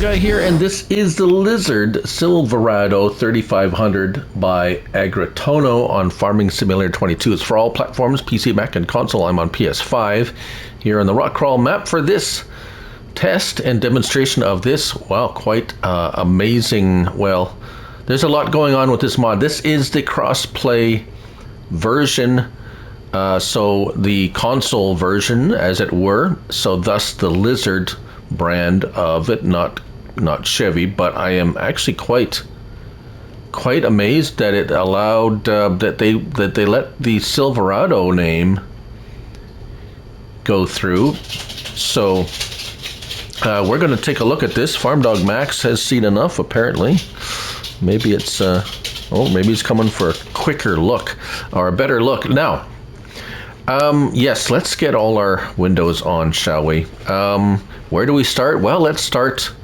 Guy here, and this is the Lizard Silverado 3500 by Agro Tonho on Farming Simulator 22. It's for all platforms, PC, Mac, and console. I'm on PS5. Here on the rock crawl map for this test and demonstration of this, wow, quite amazing. Well, there's a lot going on with this mod. This is the cross-play version, so the console version, as it were. So thus the Lizard brand of it, not Chevy, but I am actually quite amazed that it allowed that they let the Silverado name go through. So we're going to take a look at this. Farm Dog Max has seen enough, apparently. Maybe it's maybe he's coming for a quicker look or a better look now. Yes, let's get all our windows on, shall we? Where do we start? Well, let's start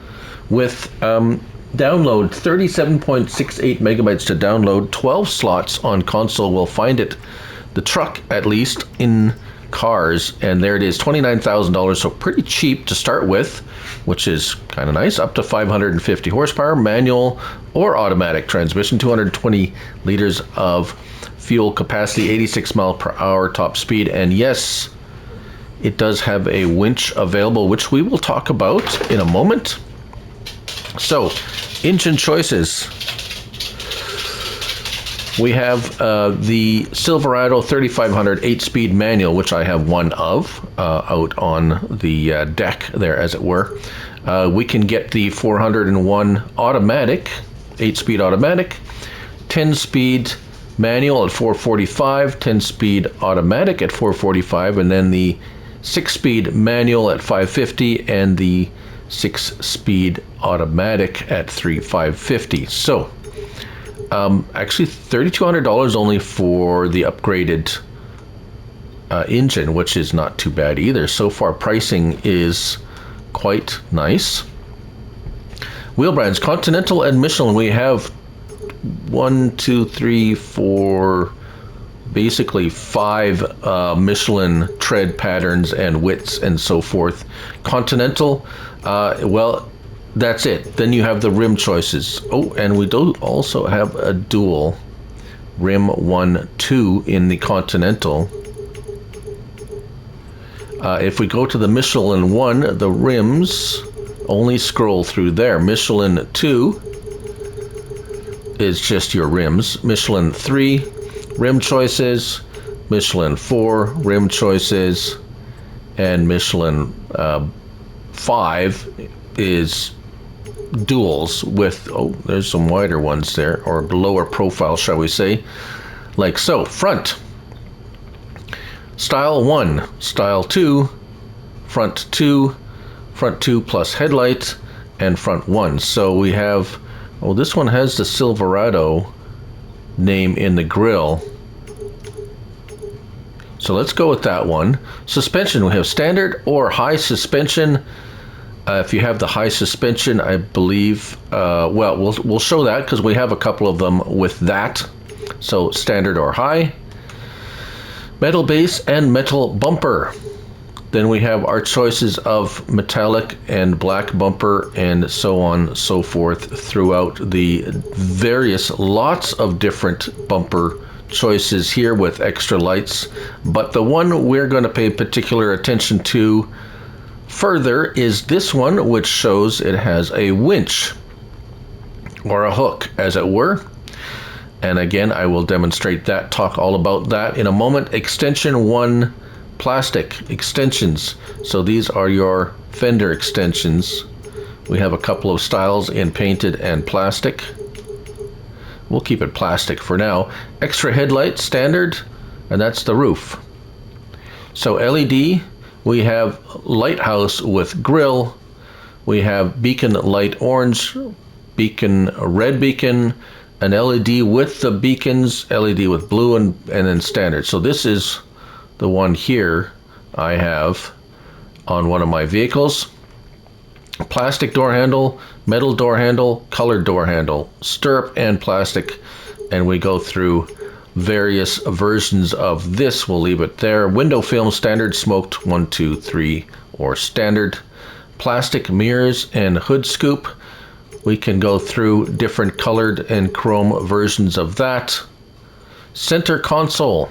with download. 37.68 megabytes to download. 12 slots on console will find it. The truck, at least, in cars, and there it is, $29,000, so pretty cheap to start with, which is kind of nice. Up to 550 horsepower, manual or automatic transmission, 220 liters of fuel capacity, 86 mile per hour top speed, and yes, it does have a winch available, which we will talk about in a moment. So, engine choices. We have the Silverado 3500 8-speed manual, which I have one of out on the deck there, as it were. We can get the 401 automatic, 8-speed automatic, 10-speed manual at 445, 10-speed automatic at 445, and then the 6-speed manual at 550 and the 6-speed automatic at 550. So actually $3,200 only for the upgraded engine, which is not too bad either. So far pricing is quite nice. Wheel brands, Continental and Michelin. We have 1, 2, 3, 4, basically 5 Michelin tread patterns and widths and so forth. Continental, well, that's it. Then you have the rim choices. Oh, and we do also have a dual rim 1, 2 in the Continental. If we go to the Michelin 1, the rims only scroll through there. Michelin 2 is just your rims. Michelin 3, rim choices. Michelin 4, rim choices. And Michelin 5 is duals with, oh, there's some wider ones there, or lower profile, shall we say. Like so. Front. Style 1, Style 2, Front 2, Front 2 plus headlight, and Front 1. So we have, oh, this one has the Silverado name in the grille. So let's go with that one. Suspension, we have standard or high suspension. If you have the high suspension, I believe, well, we'll show that because we have a couple of them with that. So standard or high. Metal base and metal bumper. Then we have our choices of metallic and black bumper and so on and so forth throughout the various lots of different bumper choices here with extra lights. But the one we're going to pay particular attention to further is this one, which shows it has a winch or a hook, as it were. And again, I will demonstrate that, talk all about that in a moment. Extension 1 plastic extensions. So these are your fender extensions. We have a couple of styles in painted and plastic. We'll keep it plastic for now. Extra headlight, standard, and that's the roof. So LED, we have lighthouse with grill. We have beacon light orange, beacon red beacon, an LED with the beacons, LED with blue, and then standard. So this is the one here I have on one of my vehicles. Plastic door handle, metal door handle, colored door handle, stirrup and plastic, and we go through various versions of this. We'll leave it there. Window film, standard, smoked, 1, 2, 3, or standard. plastic mirrors and hood scoop. We can go through different colored and chrome versions of that. Center console.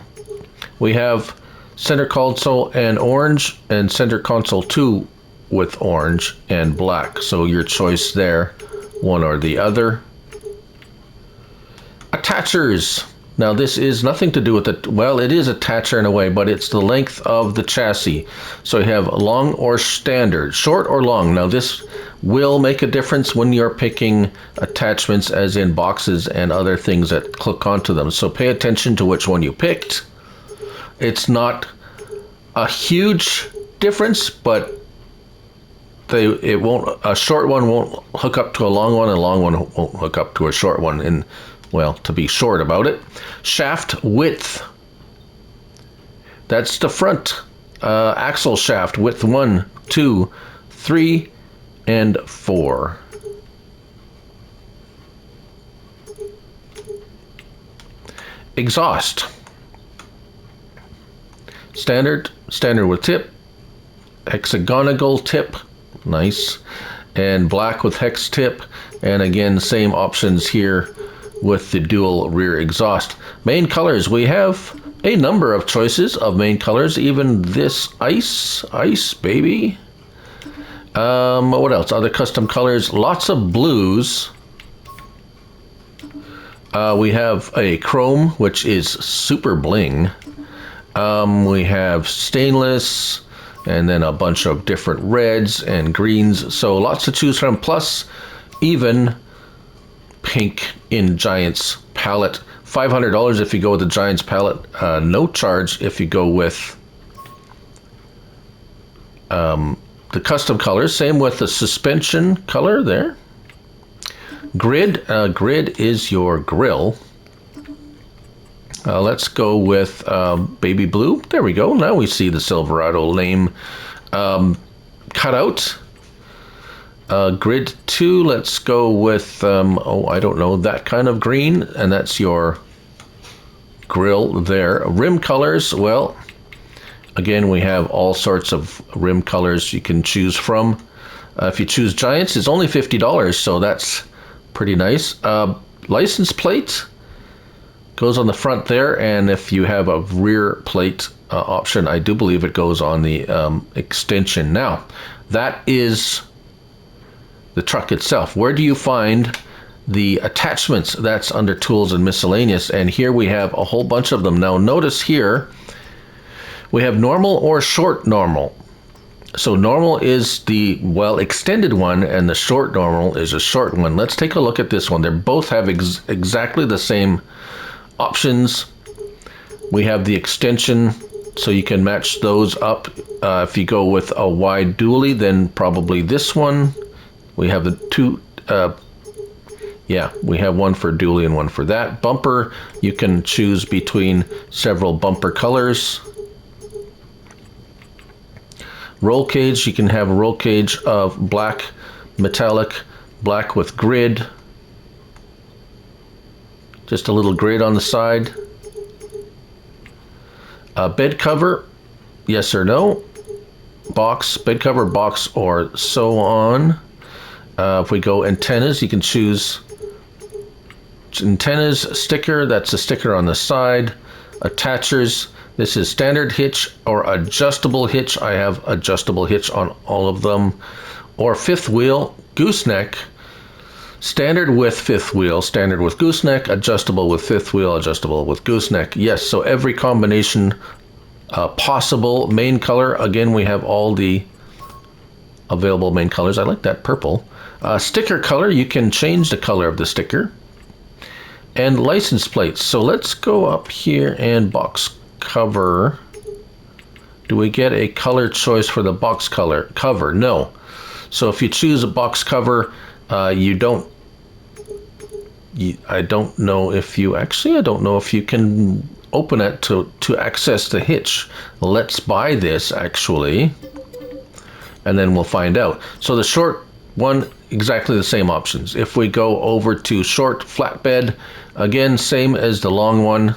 We have center console and orange, and center console 2 with orange and black. So your choice there, one or the other. Attachers. Now this is nothing to do with it. Well, it is attacher in a way, but it's the length of the chassis. So you have long or standard, short or long. Now this will make a difference when you're picking attachments, as in boxes and other things that click onto them. So pay attention to which one you picked. It's not a huge difference, but a short one won't hook up to a long one, and a long one won't hook up to a short one. And well, to be short about it. Shaft width. That's the front axle shaft width 1, 2, 3, and 4. Exhaust. Standard with tip. Hexagonal tip. Nice. And black with hex tip. And again, same options here with the dual rear exhaust. Main colors, we have a number of choices of main colors. Even this ice baby. What else? Other custom colors, lots of blues. We have a chrome, which is super bling. We have stainless, and then a bunch of different reds and greens. So lots to choose from, plus even pink in Giants palette. $500 if you go with the Giants palette. No charge if you go with the custom colors. Same with the suspension color there. Grid. Grid is your grill. Let's go with baby blue. There we go. Now we see the Silverado name cut out. Grid 2, let's go with, I don't know, that kind of green, and that's your grill there. Rim colors, well, again, we have all sorts of rim colors you can choose from. If you choose Giants, it's only $50, so that's pretty nice. License plate goes on the front there, and if you have a rear plate option, I do believe it goes on the extension. Now, that is the truck itself. Where do you find the attachments? That's under tools and miscellaneous, and here we have a whole bunch of them. Now notice here we have normal or short normal. So normal is the extended one, and the short normal is a short one. Let's take a look at this one. They both have exactly the same options. We have the extension, so you can match those up. If you go with a wide dually, then probably this one. We have the two, we have one for dually and one for that. Bumper, you can choose between several bumper colors. Roll cage, you can have a roll cage of black, metallic, black with grid. Just a little grid on the side. Bed cover, yes or no. Box, bed cover, box, or so on. If we go antennas, you can choose antennas, sticker, that's a sticker on the side. Attachers, this is standard hitch or adjustable hitch. I have adjustable hitch on all of them. Or fifth wheel, gooseneck, standard with fifth wheel, standard with gooseneck, adjustable with fifth wheel, adjustable with gooseneck. Yes, so every combination possible. Main color, again, we have all the available main colors. I like that purple. Sticker color, you can change the color of the sticker. And license plates. So let's go up here and box cover. Do we get a color choice for the box color cover? No. So if you choose a box cover, I don't know if you can open it to access the hitch. Let's buy this actually, and then we'll find out. So the short one, exactly the same options. If we go over to short flatbed, again, same as the long one.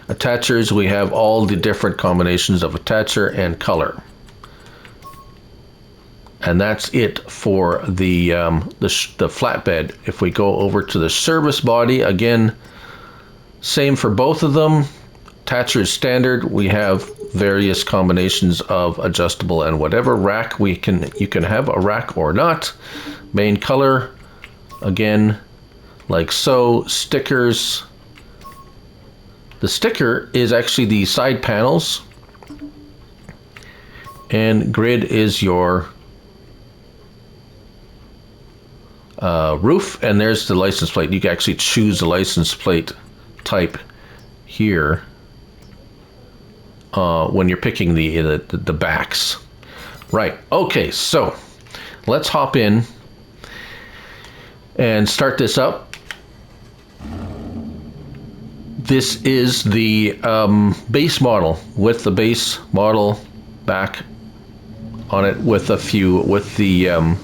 Attachers, we have all the different combinations of attacher and color. And that's it for the flatbed. If we go over to the service body, again, same for both of them. Attacher is standard. We have various combinations of adjustable and whatever. Rack, you can have a rack or not. Main color, again, like so. Stickers. The sticker is actually the side panels. And grid is your roof, and there's the license plate. You can actually choose the license plate type here when you're picking the backs. Right, okay, so let's hop in and start this up. This is the base model with the base model back on it with the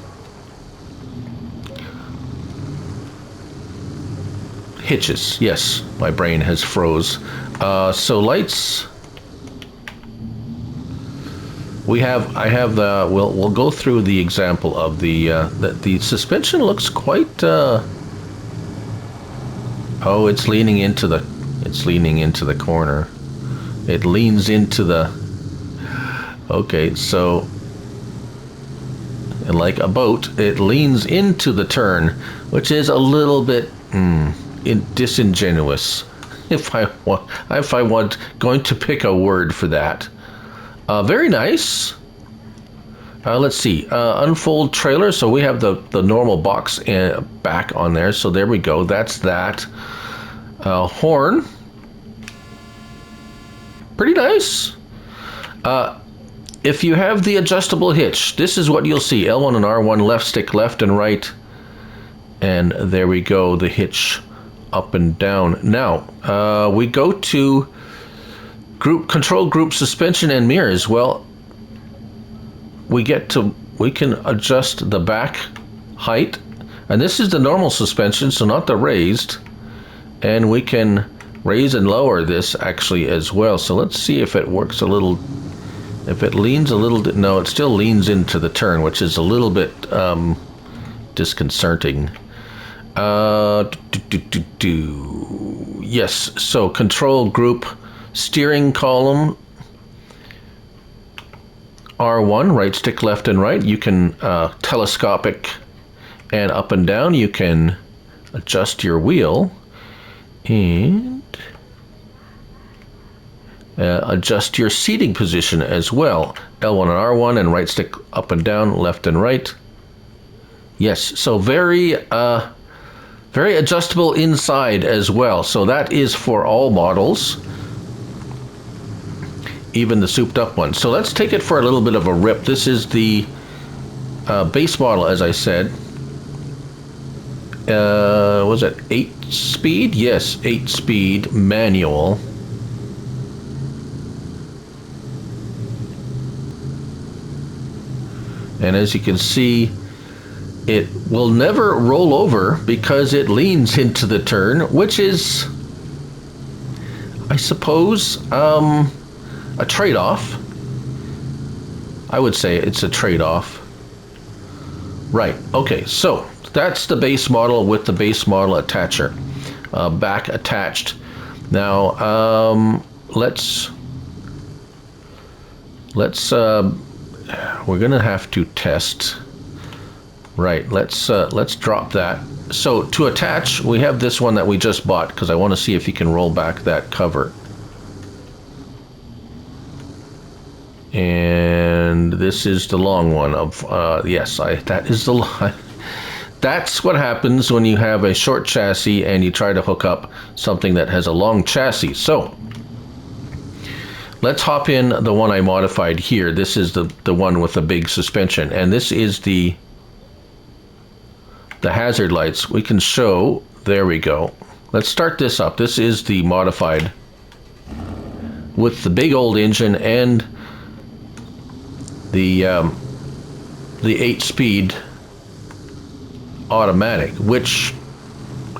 hitches. Yes, my brain has froze. So lights. I have the. We'll go through the example of the suspension looks quite. Oh, it's leaning into the. It's leaning into the corner. It leans into the. Okay, so. And like a boat, it leans into the turn, which is a little bit disingenuous, if I want going to pick a word for that. Very nice. Let's see. Unfold trailer. So we have the normal box back on there. So there we go. That's that. Horn. Pretty nice. If you have the adjustable hitch, this is what you'll see. L1 and R1, left stick left and right. And there we go, the hitch up and down. Now, we go to control group suspension and mirrors. Well, we can adjust the back height. And this is the normal suspension, so not the raised. And we can raise and lower this actually as well. So let's see if it works a little. If it leans a little, no, it still leans into the turn, which is a little bit disconcerting. Yes, so control group, steering column, R1, right stick left and right. You can telescopic and up and down. You can adjust your wheel and adjust your seating position as well. L1 and R1 and right stick up and down, left and right. Yes, so very adjustable inside as well. So that is for all models, even the souped up one. So let's take it for a little bit of a rip. This is the base model, as I said. Was it 8-speed? Yes, 8-speed manual. And as you can see, it will never roll over because it leans into the turn, which is, I suppose, a trade-off. I would say it's a trade-off. Right, okay, so that's the base model with the base model attacher, back attached. Now, we're gonna have to test. Right, let's drop that. So to attach, we have this one that we just bought because I want to see if you can roll back that cover. And this is the long one of yes, that is the line. That's what happens when you have a short chassis and you try to hook up something that has a long chassis. So let's hop in the one I modified here. This is the one with the big suspension, and this is the hazard lights. We can show, there we go. Let's start this up. This is the modified with the big old engine and the 8-speed automatic, which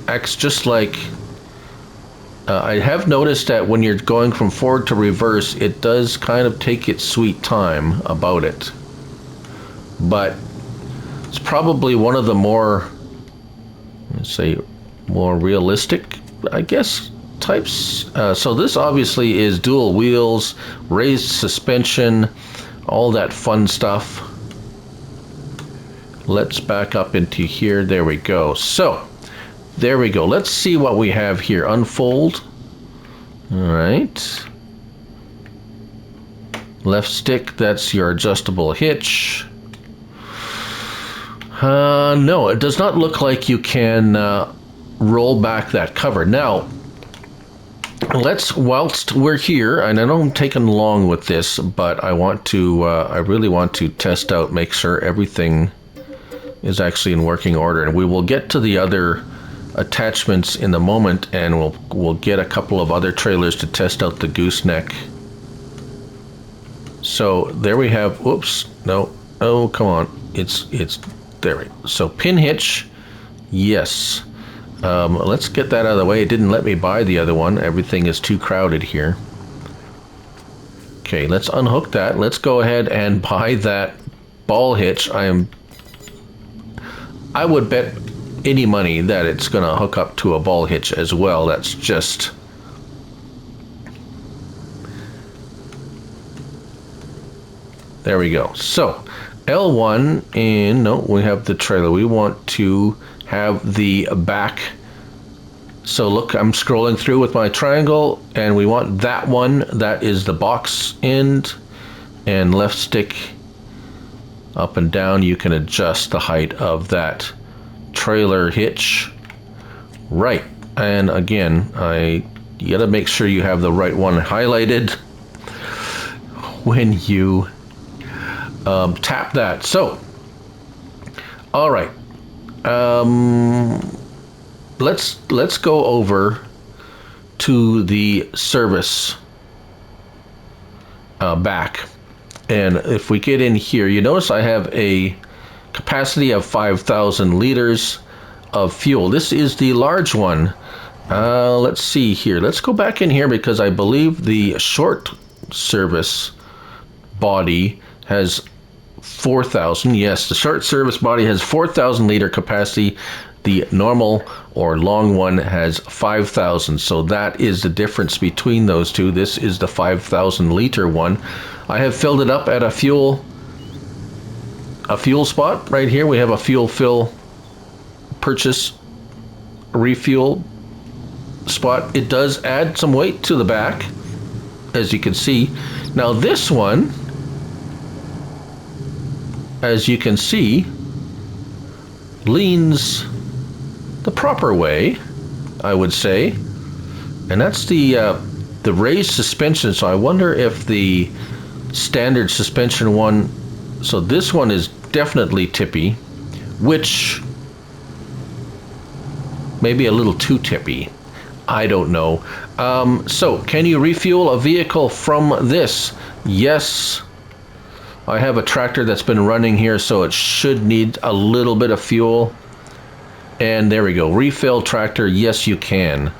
acts just like I have noticed that when you're going from forward to reverse, it does kind of take its sweet time about it. But It's probably one of the more, let's say, more realistic, I guess, types. So this obviously is dual wheels, raised suspension, all that fun stuff. Let's back up into here. There we go. So there we go. Let's see what we have here. Unfold. All right. Left stick, that's your adjustable hitch. No, it does not look like you can roll back that cover. Now, whilst we're here, and I know I'm taking long with this, but I really want to test out, make sure everything is actually in working order. And we will get to the other attachments in a moment, and we'll get a couple of other trailers to test out the gooseneck. So there we have, whoops, no, oh, come on, it's there we go. So pin hitch, yes. Let's get that out of the way. It didn't let me buy the other one. Everything is too crowded here. Okay, let's unhook that. Let's go ahead and buy that ball hitch. I would bet any money that it's going to hook up to a ball hitch as well. That's just... There we go. So L1, and no, we have the trailer. We want to have the back. So look, I'm scrolling through with my triangle, and we want that one. That is the box end, and left stick up and down. You can adjust the height of that trailer hitch. Right, and again, you got to make sure you have the right one highlighted when you tap that. So, all right. Let's go over to the service back, and if we get in here, you notice I have a capacity of 5,000 liters of fuel. This is the large one. Let's see here. Let's go back in here because I believe the short service body has 4,000. Yes, the short service body has 4,000 liter capacity. The normal or long one has 5,000. So that is the difference between those two. This is the 5,000 liter one. I have filled it up at a fuel spot right here. We have a fuel fill purchase refuel spot. It does add some weight to the back, as you can see. Now this one, as you can see, leans the proper way, I would say, and that's the raised suspension. So I wonder if the standard suspension one, so this one is definitely tippy, which maybe a little too tippy, I don't know. So can you refuel a vehicle from this? Yes. I have a tractor that's been running here, so it should need a little bit of fuel. And there we go. Refill tractor. Yes, you can.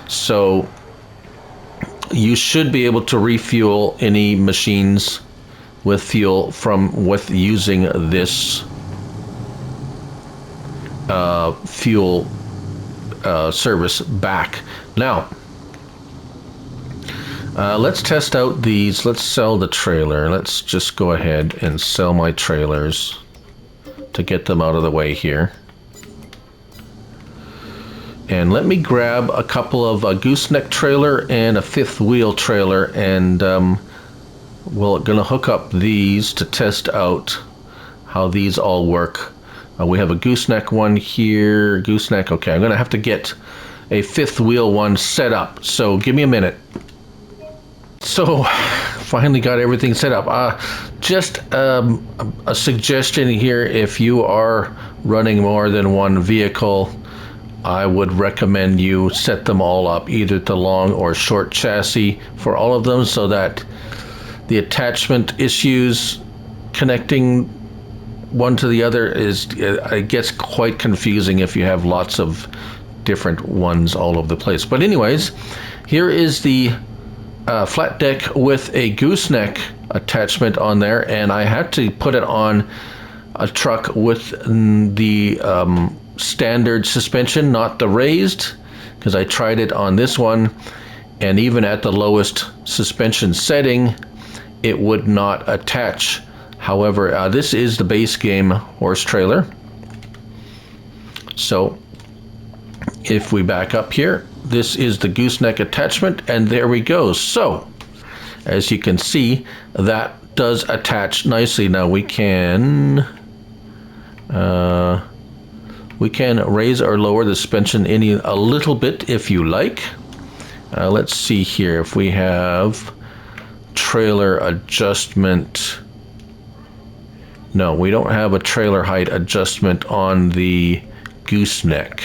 So you should be able to refuel any machines with fuel with using this fuel service back. Now, let's test out these. Let's sell the trailer. Let's just go ahead and sell my trailers to get them out of the way here. And let me grab a couple of a gooseneck trailer and a fifth wheel trailer, and we're going to hook up these to test out how these all work. We have a gooseneck one here. Gooseneck, okay, I'm going to have to get a fifth wheel one set up, so give me a minute. So finally got everything set up. Just a suggestion here: if you are running more than one vehicle, I would recommend you set them all up either to long or short chassis for all of them, so that the attachment issues connecting one to the other it gets quite confusing if you have lots of different ones all over the place. But anyways, here is the flat deck with a gooseneck attachment on there, and I had to put it on a truck with the standard suspension, not the raised, because I tried it on this one, and even at the lowest suspension setting, it would not attach. However, this is the base game horse trailer. So if we back up here, this is the gooseneck attachment, and there we go. So as you can see, that does attach nicely. Now we can raise or lower the suspension a little bit if you like. Let's see here if we have trailer adjustment. No, we don't have a trailer height adjustment on the gooseneck.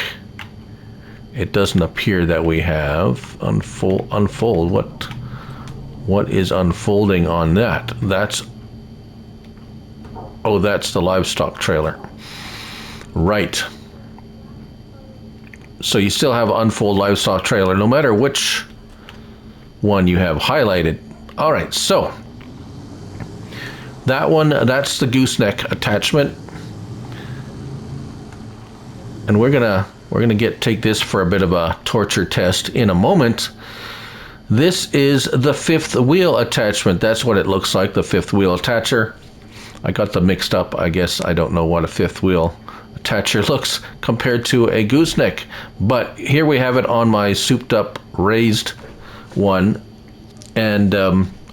It doesn't appear that we have. Unfold. What is unfolding on that? That's the livestock trailer. Right. So you still have unfold livestock trailer no matter which one you have highlighted. All right, so that one, that's the gooseneck attachment. And we're gonna take this for a bit of a torture test in a moment. This is the fifth wheel attachment. That's what it looks like, the fifth wheel attacher. I got them mixed up, I guess. I don't know what a fifth wheel attacher looks compared to a gooseneck. But here we have it on my souped up raised one. And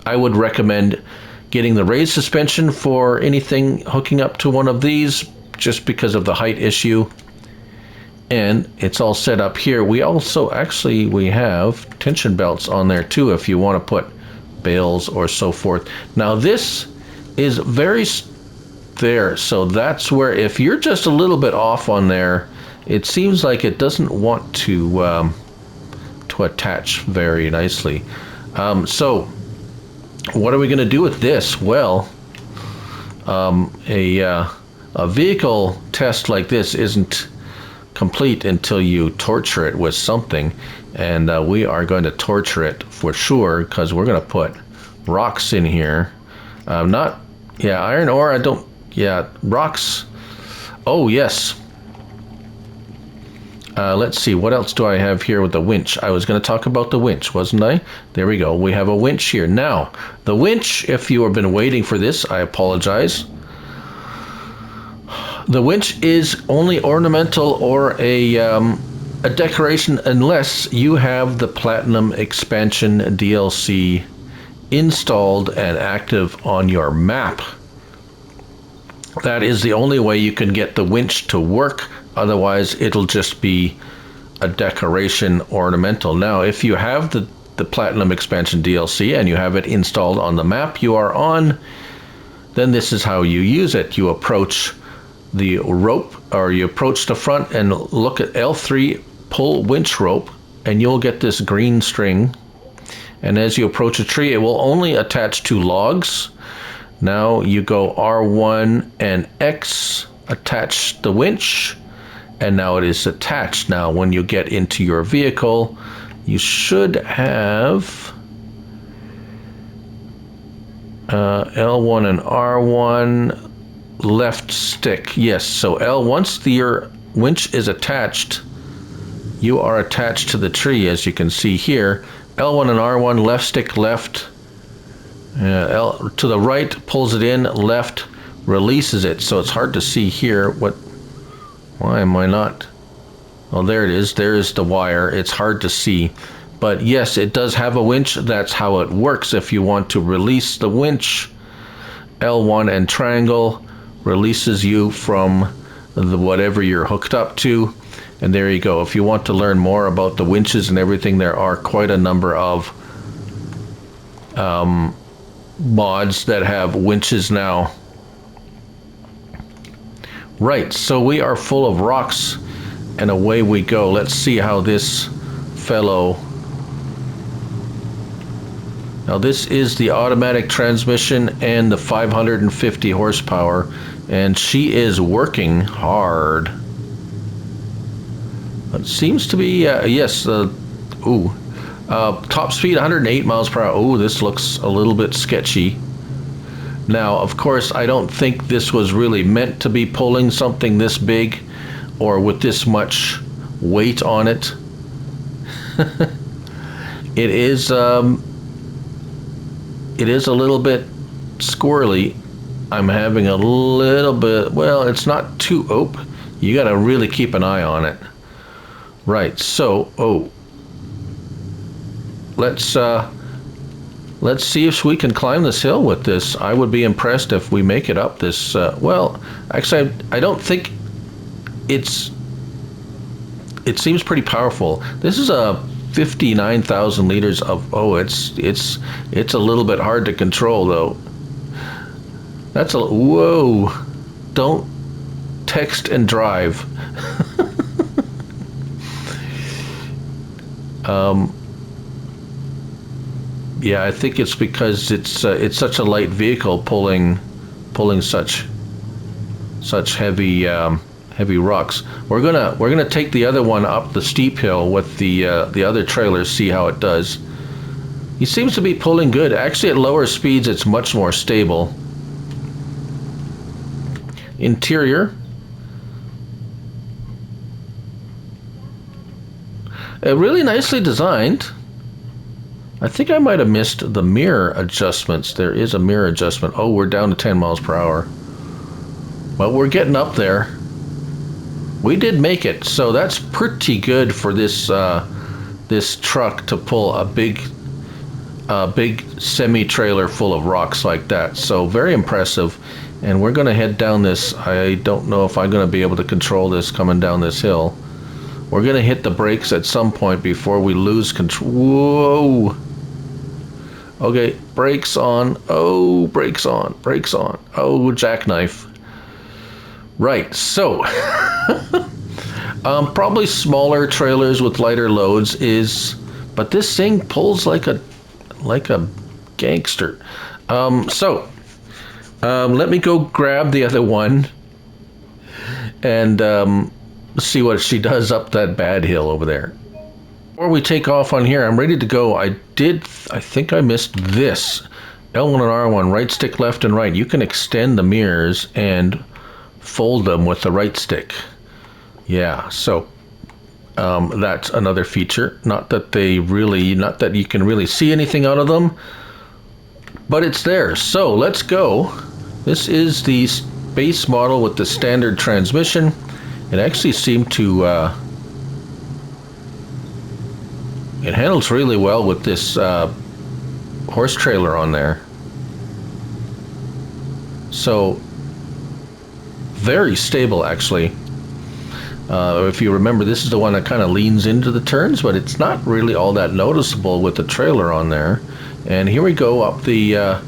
I would recommend getting the raised suspension for anything hooking up to one of these, just because of the height issue. And it's all set up here. We also we have tension belts on there too if you want to put bales or so forth. Now this is there, so that's where if you're just a little bit off on there, it seems like it doesn't want to attach very nicely. So what are we going to do with this? Well, a vehicle test like this isn't complete until you torture it with something, and we are going to torture it for sure, because we're going to put rocks in here. Iron ore, rocks. Oh yes. Let's see, what else do I have here with the winch? I was going to talk about the winch, wasn't I? There we go, we have a winch here. Now, the winch, if you have been waiting for this, I apologize. The winch is only ornamental or a decoration unless you have the Platinum Expansion DLC installed and active on your map. That is the only way you can get the winch to work. Otherwise, it'll just be a decoration ornamental. Now, if you have the Platinum Expansion DLC and you have it installed on the map you are on, then this is how you use it. You approach the rope, or you approach the front and look at L3, pull winch rope, and you'll get this green string. And as you approach a tree, it will only attach to logs. Now you go R1 and X, attach the winch, and now it is attached. Now when you get into your vehicle, you should have L1 and R1, left stick. Yes, so once your winch is attached, you are attached to the tree, as you can see here. L1 and R1, left stick left, L to the right pulls it in, left releases it. So it's hard to see here. Why am I not? Oh, there it is. There is the wire. It's hard to see. But yes, it does have a winch. That's how it works. If you want to release the winch, L1 and triangle releases you from whatever you're hooked up to, and there you go. If you want to learn more about the winches and everything, there are quite a number of mods that have winches now. Right, so we are full of rocks, and away we go. Let's see how this fellow... Now this is the automatic transmission and the 550 horsepower, and she is working hard. It seems to be, yes, top speed 108 miles per hour. Oh, this looks a little bit sketchy. Now, of course, I don't think this was really meant to be pulling something this big or with this much weight on it. It is a little bit squirrely. I'm having a little bit, well, it's not too open. You got to really keep an eye on it. Right, so, let's see if we can climb this hill with this. I would be impressed if we make it up this, well, actually, I don't think it seems pretty powerful. This is a 59,000 liters of, it's a little bit hard to control though. That's a, whoa, don't text and drive. Yeah, I think it's because it's such a light vehicle pulling such heavy heavy rocks. We're gonna take the other one up the steep hill with the other trailers, see how it does. He seems to be pulling good. Actually, at lower speeds, it's much more stable. Interior. Really nicely designed. I think I might have missed the mirror adjustments. There is a mirror adjustment. Oh, we're down to 10 miles per hour. But we're getting up there. We did make it, so that's pretty good for this this truck to pull a big semi-trailer full of rocks like that. So very impressive. And we're going to head down this. I don't know if I'm going to be able to control this coming down this hill. We're going to hit the brakes at some point before we lose control. Whoa. Okay, brakes on. Oh, brakes on. Brakes on. Oh, jackknife. Right, so probably smaller trailers with lighter loads but this thing pulls like a gangster. Let me go grab the other one and see what she does up that bad hill over there. Before we take off on here, I'm ready to go. I think I missed this. L1 and R1, right stick left and right. You can extend the mirrors and fold them with the right stick. Yeah, so that's another feature. Not that you can really see anything out of them, but it's there. So let's go. This is the base model with the standard transmission. It actually seemed to it handles really well with this horse trailer on there. So very stable, actually. If you remember, this is the one that kind of leans into the turns, but it's not really all that noticeable with the trailer on there. And here we go up the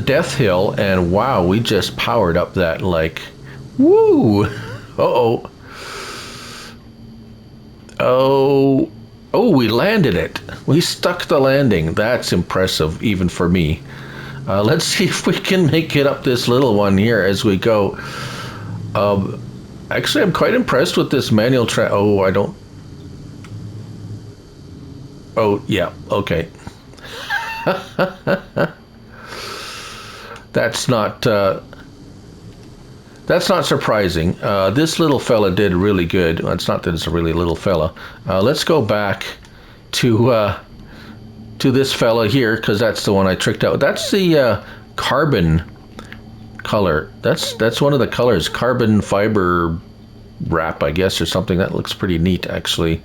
death hill, and wow, we just powered up that like, woo! Uh-oh. Oh, we landed it. We stuck the landing. That's impressive, even for me. Let's see if we can make it up this little one here as we go. Actually, I'm quite impressed with this manual Oh, yeah, okay. That's not surprising. This little fella did really good. Well, it's not that it's a really little fella. Let's go back to this fella here, because that's the one I tricked out. That's the carbon color. That's one of the colors. Carbon fiber wrap, I guess, or something. That looks pretty neat, actually.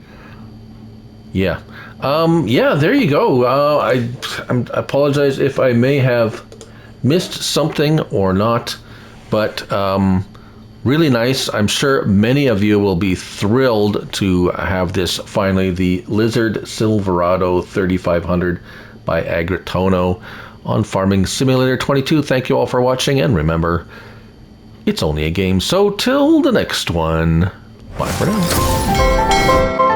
Yeah. Yeah, there you go. I apologize if I may have missed something or not, but really nice. I'm sure many of you will be thrilled to have this finally, the Lizard Silverado 3500 by Agro Tonho on Farming Simulator 22. Thank you all for watching, and remember, it's only a game. So till the next one, bye for now.